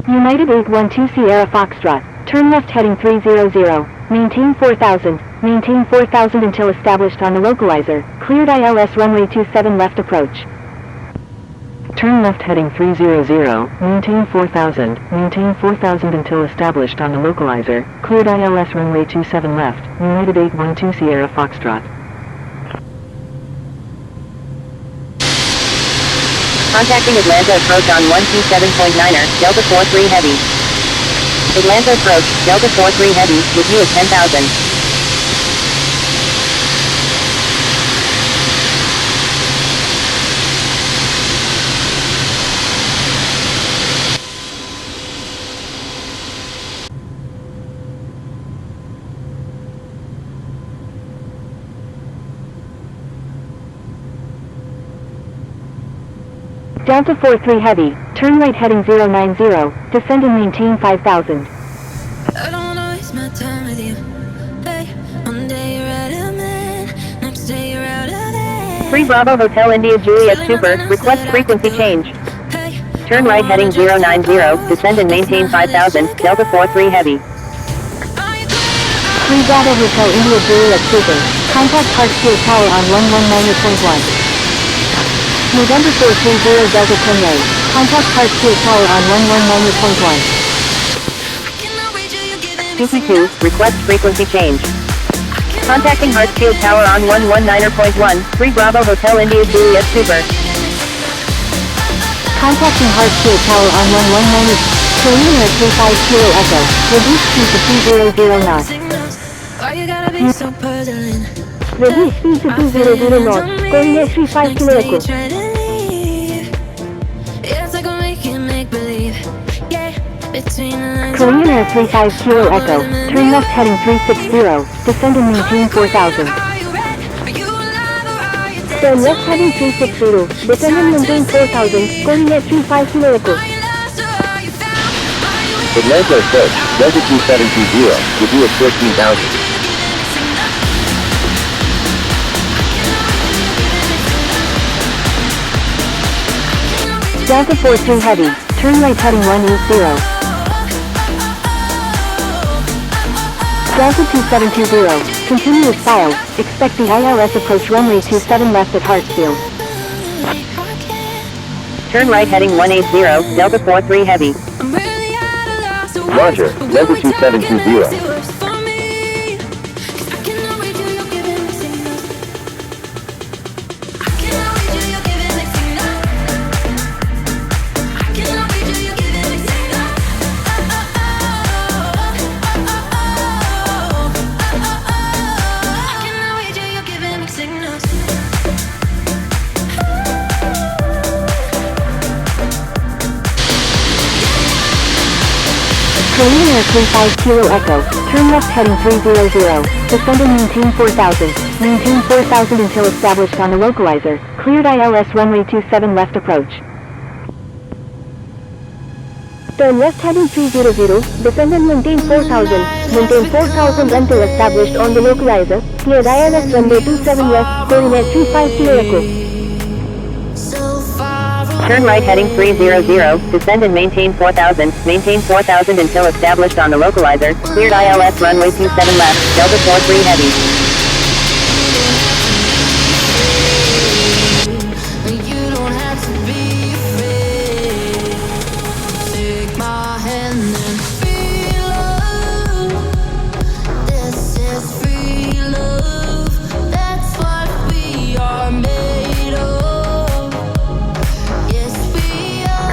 United 812 Sierra Foxtrot. Turn left heading 300. Maintain 4000. Maintain 4000 until established on the localizer. Cleared ILS runway 27 left approach. Turn left heading 300. Maintain 4000. Maintain 4000 until established on the localizer. Cleared ILS runway 27 left. United 812 Sierra Foxtrot. Contacting Atlanta approach on 127.9er, Delta 43 Heavy. Atlanta approach, Delta 43 Heavy, with you at 10,000. Delta 43 Heavy, turn right heading 090, descend and maintain 5000. I don't wanna waste my time with you. Hey, one day you're out of man, next day you're out of there. 3 Bravo Hotel India Juliet Super, request frequency change. Turn right heading 090, descend and maintain 5000, Delta 43 Heavy. 3 Bravo Hotel India Juliet Super, contact Hartsfield Tower on 119.1. November 430 Delta 10A, contact Hartsfield Tower on 119.1. CP2, request frequency change. Contacting Hartsfield Tower on 119.1, 3 Bravo Hotel India Juliet Super. Contacting Hartsfield Tower on 119, Korean Air 35 Kilo Echo, reduce speed to 200 knots. Why you gotta be so puzzling? Reduce speed to 200 knots, Korean Air 35 Kilo Echo. Korean Air 35 Kilo Echo, turn left heading 360, descend and maintain 4000. Turn left heading 360, descend and maintain 4000, Korean Air 35 Kilo Echo. Atlanta approach, Delta 2720, with you at 14,000. Delta 43 Heavy, turn right heading 180. Delta 2720, continuous file, expect the ILS approach runway 27 left at Hartsfield. Turn right heading 180, Delta 43 Heavy. Roger, Delta 2720. Korean Air 35 Kilo Echo, turn left heading 300, descend and maintain 4000, maintain 4000 until established on the localizer, cleared ILS runway 27 left approach. Turn left heading 300, descend and maintain 4000 until established on the localizer, cleared ILS runway 27 left, Korean Air 35 Kilo Echo. Turn right heading 300, descend and maintain 4000 until established on the localizer, cleared ILS runway 27 left, Delta 43 Heavy.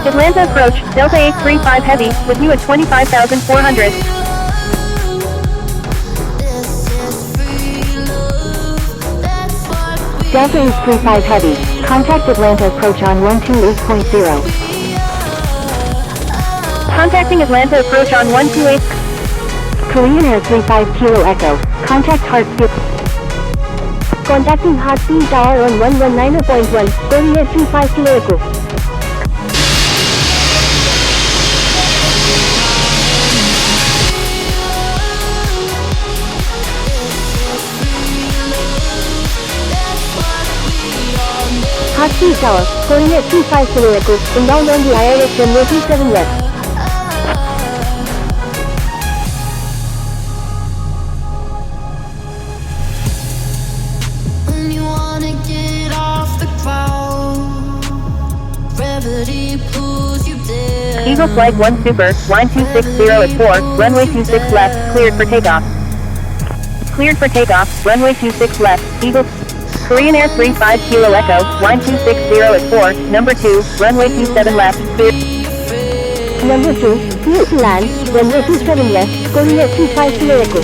Atlanta approach, Delta 835 Heavy, with you at 25,400. Delta 835 Heavy, contact Atlanta approach on 128.0. Contacting Atlanta approach on 128. Korean Air 35 Kilo Echo, contact Hartsfield. Contacting Hartsfield Tower on 119.1, Korean Air 35 Kilo Echo. Hartsfield Tower, Korean Air 35 Kilo Echo, inbound on the ILS runway 27 left. When you wanna get off the ground, gravity pulls you down. Eagle Flight 1 Super, line 260 at 4, runway 26 left, cleared for takeoff. Cleared for takeoff, runway 26 left, Eagle. Korean Air 35 Kilo Echo, line 260 at 4, number 2, runway 27 left, cleared. Number 2, clear to land, runway 27 left, Korean Air 35 Kilo Echo.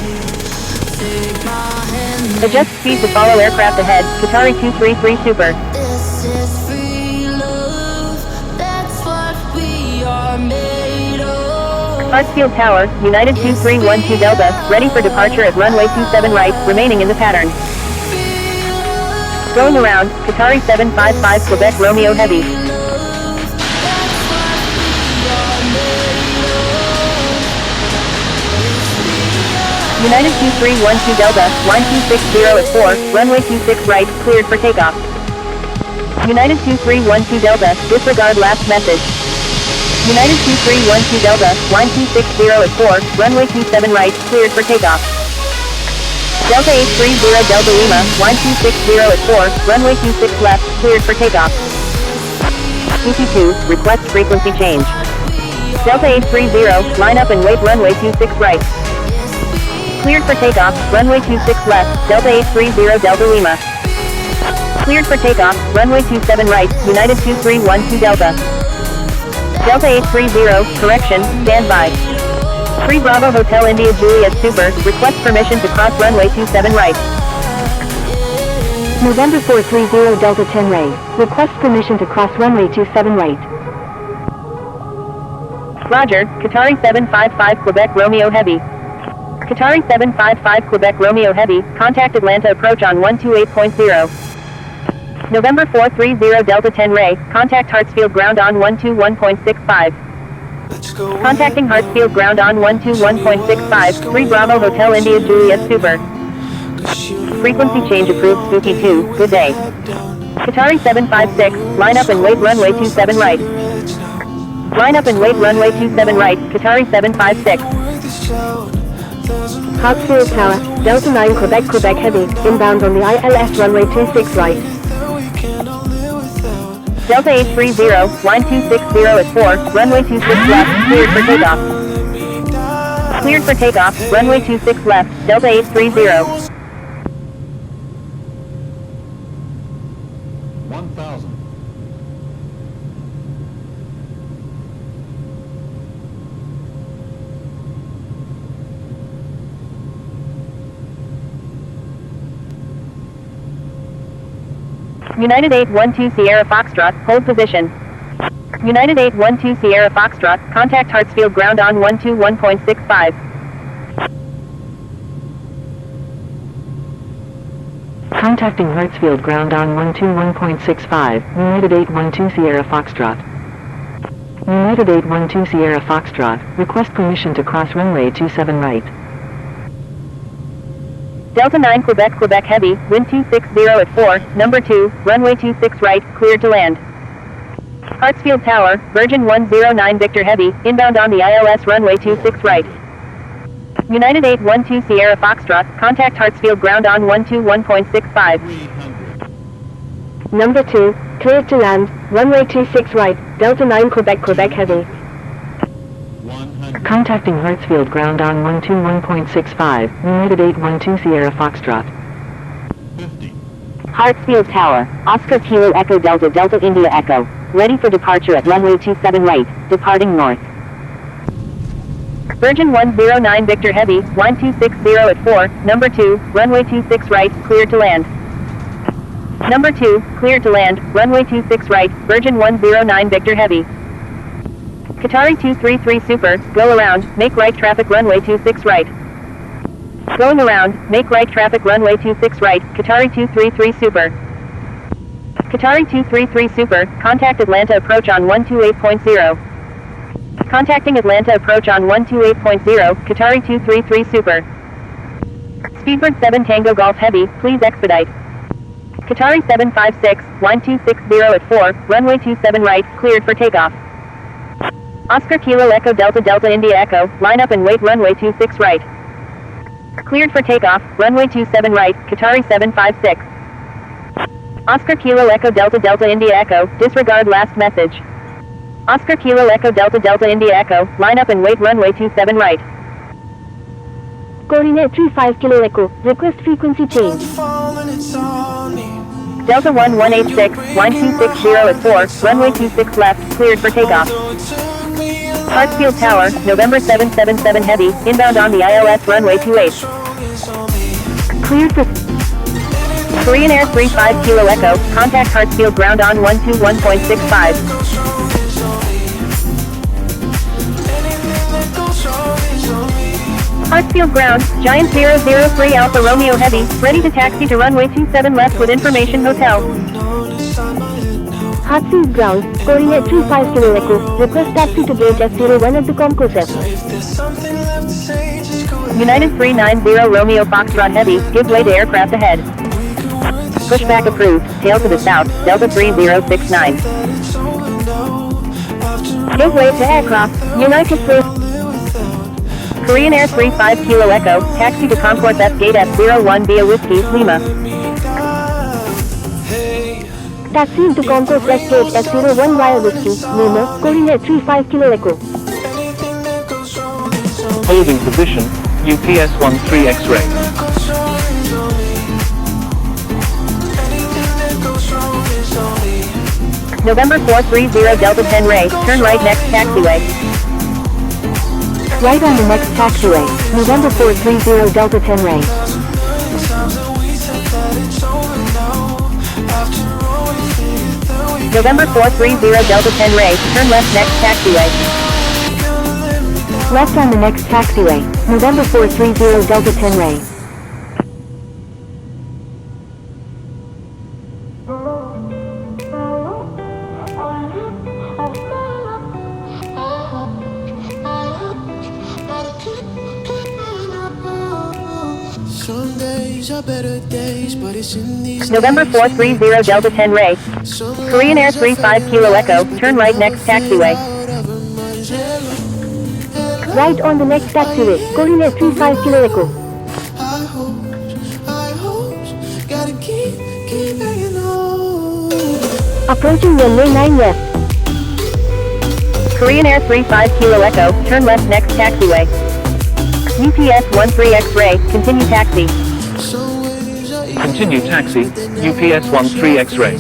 Adjust speed to follow aircraft ahead, Qatari 233 Super. This is free love, that's what we are made of. Hartsfield Tower, United 2312 Delta, ready for departure at runway 27 right, remaining in the pattern. Going around, Qatari 755 Quebec Romeo Heavy. United 2312 Delta, line 260 at 4, runway 26 right, cleared for takeoff. United 2312 Delta, disregard last message. United 2312 Delta, line 260 at 4, runway 27 right, cleared for takeoff. Delta 830 Delta Lima, line 260 at 4, runway 26 left, cleared for takeoff. ET2, request frequency change. Delta 830, line up and wait runway 26 right. Cleared for takeoff, runway 26 left, Delta 830 Delta Lima. Cleared for takeoff, runway 27 right, United 2312 Delta. Delta 830, correction, stand by. 3 Bravo Hotel India Juliet Super, request permission to cross runway 27 right. November 430 Delta 10 Ray, request permission to cross runway 27 right. Roger, Qatari 755 Quebec Romeo Heavy. Qatari 755 Quebec Romeo Heavy, contact Atlanta approach on 128.0. November 430 Delta 10 Ray, contact Hartsfield ground on 121.65. Contacting Hartsfield ground on 121.65, 3 Bravo Hotel India Juliet Super. Frequency change approved Spooky 2, good day. Qatari 756, line up and wait runway 27 right. Line up and wait runway 27 right, Qatari 756. Hartsfield Tower, Delta 9 Quebec Heavy, inbound on the ILS runway 26 right. Delta 830, line 260 at 4, runway 26 left, cleared for takeoff. Cleared for takeoff, runway 26 left, Delta 830. 1,000. United 812 Sierra Foxtrot, hold position. United 812 Sierra Foxtrot, contact Hartsfield ground on 121.65. Contacting Hartsfield ground on 121.65, United 812 Sierra Foxtrot. United 812 Sierra Foxtrot, request permission to cross runway 27 right. Delta 9 Quebec Heavy, wind 260 at 4, number 2, runway 26 right, cleared to land. Hartsfield Tower, Virgin 109 Victor Heavy, inbound on the ILS runway 26 right. United 812 Sierra Foxtrot, contact Hartsfield ground on 121.65. Number 2, cleared to land, runway 26 right, Delta 9 Quebec Heavy. 100. Contacting Hartsfield ground on 121.65, United 812 Sierra Foxtrot. 50. Hartsfield Tower, Oscar Kilo Echo Delta Delta India Echo, ready for departure at runway 27 right, departing north. Virgin 109 Victor Heavy, line 260 at 4, number 2, runway 26 right, cleared to land. Number 2, cleared to land, runway 26 right, Virgin 109 Victor Heavy. Qatari 233 Super, go around, make right traffic runway 26 right. Going around, make right traffic runway 26 right, Qatari 233 Super. Qatari 233 Super, contact Atlanta approach on 128.0. Contacting Atlanta approach on 128.0, Qatari 233 Super. Speedbird 7 Tango Golf Heavy, please expedite. Qatari 756, line 260 at 4, runway 27 right, cleared for takeoff. Oscar Kilo Echo Delta Delta India Echo, line up and wait runway 26 right. Cleared for takeoff, runway 27 right, Qatari 756. Oscar Kilo Echo Delta Delta India Echo, disregard last message. Oscar Kilo Echo Delta Delta India Echo, line up and wait runway 27 right. Coordinate 35 Kilo Echo, request frequency change. Delta 1186, line 260 at 4, runway 26 left, cleared for takeoff. Hartsfield Tower, November 777 Heavy, inbound on the ILS runway 28. Cleared for Korean Air 35 Kilo Echo, contact Hartsfield ground on 121.65. Hartsfield ground, Giant 003 Alpha Romeo Heavy, ready to taxi to runway 27 left with information hotel. Hartsfield ground, coordinate 35 Kilo Echo, request taxi to gate F01 at the concourse. United 390 Romeo Foxtrot Heavy, give way to aircraft ahead. Pushback approved, tail to the south, Delta 3069. Give way to aircraft, United 3. Korean Air 35 Kilo Echo, taxi to Concourse F gate F01 via Whiskey, Lima. Taxiing to Concourse F gate F01 via Whiskey, Lima, coordinate 35 Kilo Echo. Holding position, UPS 13 X-ray. November 430 Delta 10 Ray, turn right next taxiway. Right on the next taxiway, November 430 Delta 10 Ray. November 430 Delta 10 Ray, turn left next taxiway. Left on the next taxiway, November 430 Delta 10 Ray. November 430 Delta 10 Ray. Korean Air 35 Kilo Echo, turn right next taxiway. Right on the next taxiway, coordinate 35 Kilo Echo. Approaching runway 9 left. Korean Air 35 Kilo Echo, turn left next taxiway. UPS 13 X-ray, continue taxi. Continue taxi, UPS 13 X-ray.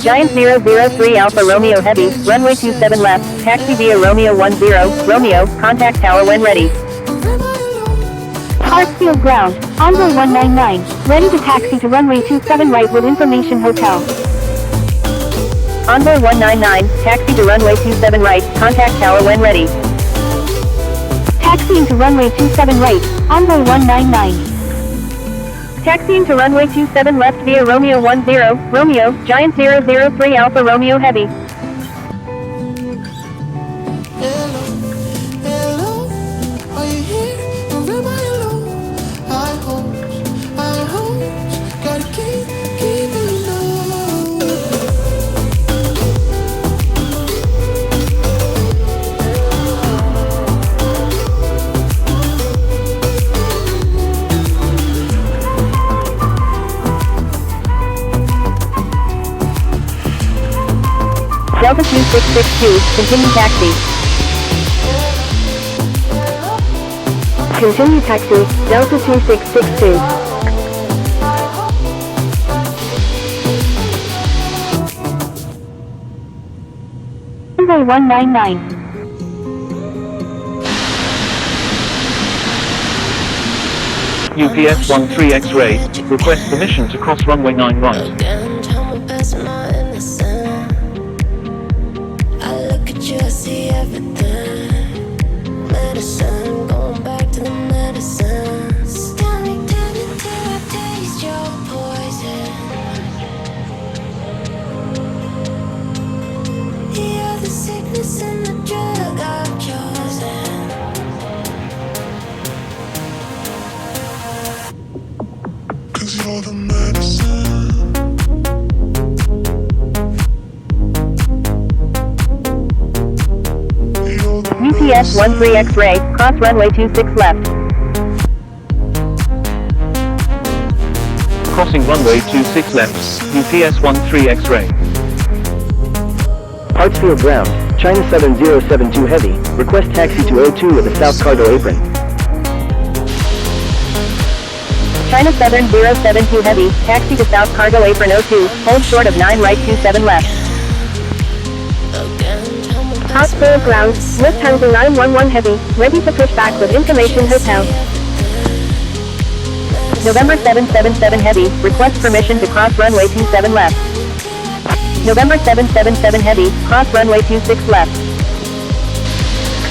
Giant 003 Alpha Romeo Heavy, runway 27 left, taxi via Romeo 10, Romeo, contact tower when ready. Hartsfield ground, Envoy 199, ready to taxi to runway 27 right with information hotel. Envoy 199, taxi to runway 27 right, contact tower when ready. Taxiing to runway 27 right, Envoy 199. Taxiing to runway 27 left via Romeo 10, Romeo, Giant 003 Alpha Romeo Heavy. Delta 2662, continue taxi. Continue taxi, Delta 2662. Runway 199. UPS 13 X-ray, request permission to cross runway 9 right. You're the medicine. UPS 13 X-ray, cross runway 26 left. Crossing runway 26 left, UPS 13 X-ray. Hartsfield ground, China Southern 072 Heavy, request taxi to O2 with a south cargo apron. China Southern 072 Heavy, taxi to South Cargo Apron 02, hold short of 9 right 27 left. Hartsfield ground, Lufthansa 911 Heavy, ready to push back with Information Hotel. November 777 Heavy, request permission to cross runway 27 left. November 777 Heavy, cross runway 26 left.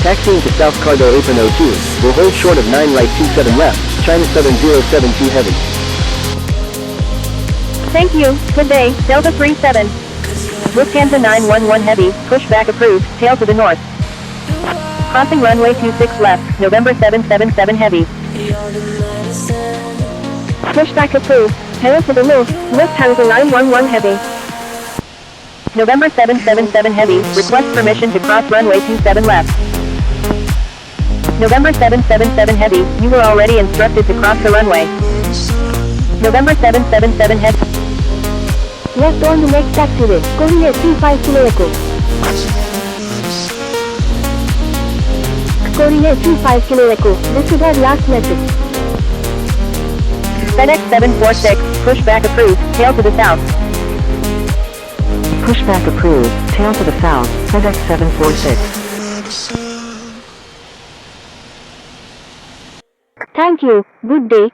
Taxiing to South Cargo Apron 02, will hold short of 9 right 27 left, China Southern 072 Heavy. Thank you, good day, Delta 37. Lufthansa 911 Heavy, pushback approved, tail to the north. Crossing runway 26 left, November 777 Heavy. Pushback approved, tail to the north, Lufthansa 911 Heavy. November 777 Heavy, request permission to cross runway 27 left. November 777 Heavy, you were already instructed to cross the runway. November 777 Heavy. Left on the next taxiway, coordinate 35 Kilo Echo. Coordinate 35 Kilo Echo, disregard last message. FedEx 746, pushback approved, tail to the south. Pushback approved, tail to the south, FedEx 746. Thank you, good day.